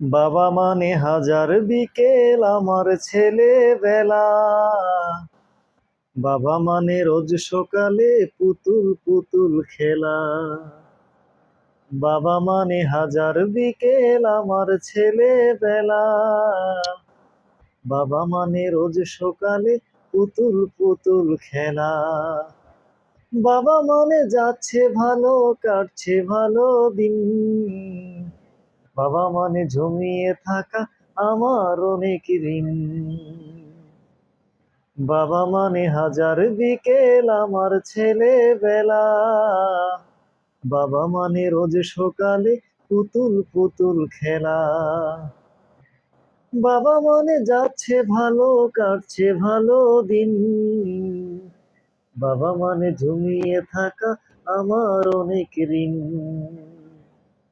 বাবা মানে হাজার বিকেল আমার ছেলেবেলা। বাবা মানে রোজ সকালে পুতুল পুতুল খেলা। বাবা মানে হাজার বিকেল আমার ছেলেবেলা। বাবা মানে রোজ সকালে পুতুল পুতুল খেলা। বাবা মানে যাচ্ছে ভালো, কাটছে ভালো দিন। বাবা মানে জমিয়ে থাকা আমার অনেক ঋণ। বাবা মানে হাজার বিকেল আমার ছেলেবেলা। বাবা মানে রোজ সকালে পুতুল পুতুল খেলা। বাবা মানে যাচ্ছে ভালো, কাটছে ভালো দিন। বাবা মানে জমিয়ে থাকা আমার অনেক ঋণ।